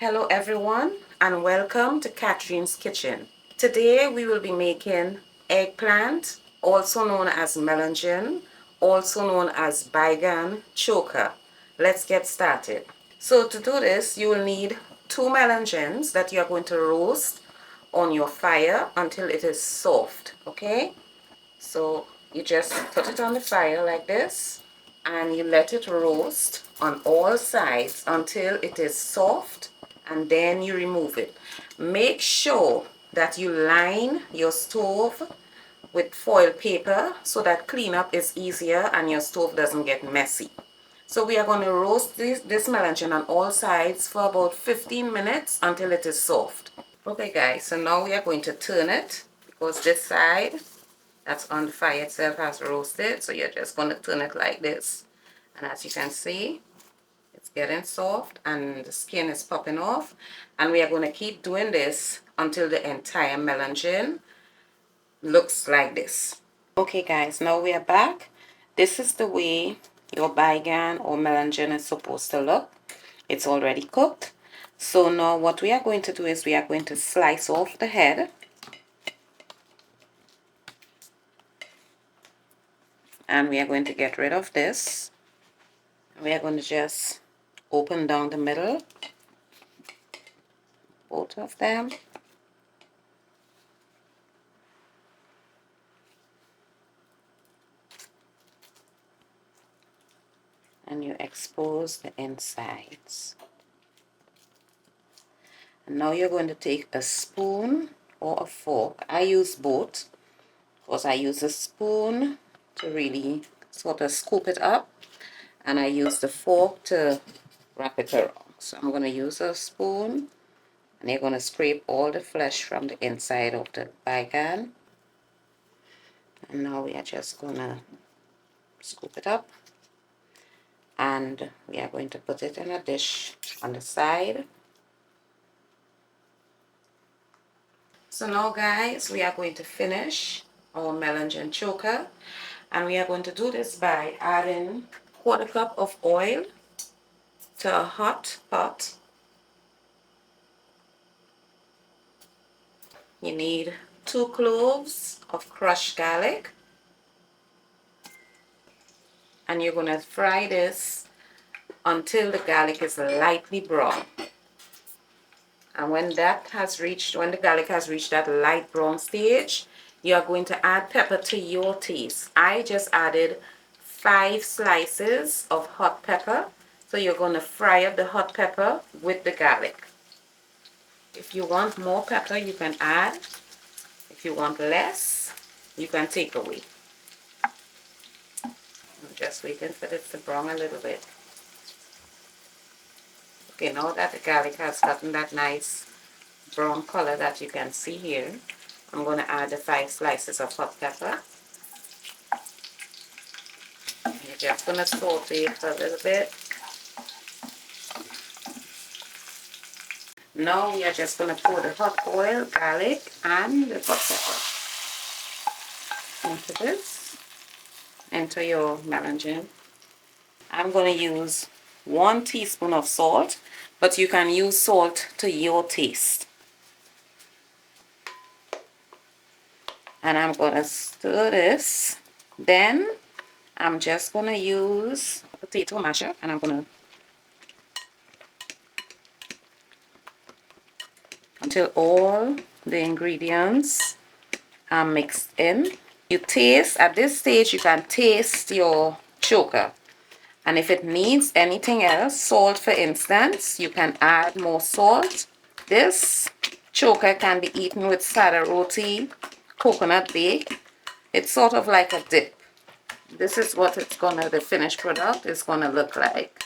Hello everyone and welcome to Catherine's Kitchen. Today we will be making eggplant, also known as melangin, also known as Baigan Choka. Let's get started. So to do this, you will need 2 melangins that you are going to roast on your fire until it is soft, okay? So you just put it on the fire like this and you let it roast on all sides until it is soft, and then you remove it. Make sure that you line your stove with foil paper so that cleanup is easier and your stove doesn't get messy. So we are going to roast this melangin on all sides for about 15 minutes until it is soft. Okay guys, so now we are going to turn it because this side that's on the fire itself has roasted. So you're just going to turn it like this. And as you can see, it's getting soft and the skin is popping off. And we are going to keep doing this until the entire melangin looks like this. Okay guys, now we are back. This is the way your baigan or melangin is supposed to look. It's already cooked. So now what we are going to do is we are going to slice off the head. And we are going to get rid of this. We are going to just open down the middle, both of them. And you expose the insides. And now you're going to take a spoon or a fork. I use both because I use a spoon to really sort of scoop it up, and I use the fork to wrap it around. So I'm going to use a spoon, and you're going to scrape all the flesh from the inside of the baigan. And now we are just going to scoop it up, and we are going to put it in a dish on the side. So now guys, we are going to finish our melangin choka, and we are going to do this by adding 1/4 cup of oil to a hot pot. You need 2 cloves of crushed garlic, and you're going to fry this until the garlic is lightly brown. And when the garlic has reached that light brown stage, you are going to add pepper to your taste. I just added 5 slices of hot pepper. So you're going to fry up the hot pepper with the garlic. If you want more pepper, you can add. If you want less, you can take away. I'm just waiting for this to brown a little bit. Okay, now that the garlic has gotten that nice brown color that you can see here, I'm going to add the 5 slices of hot pepper. You're just going to saute it for a little bit. Now we are just going to pour the hot oil, garlic, and the hot pepper into your melangin. I'm going to use 1 teaspoon of salt, but you can use salt to your taste. And I'm going to stir this. Then I'm just going to use a potato masher, and I'm going to until all the ingredients are mixed in. You taste, at this stage you can taste your choka, and if it needs anything else, salt for instance, you can add more salt. This choka can be eaten with sada roti, coconut bake. It's sort of like a dip. This is what the finished product is gonna look like.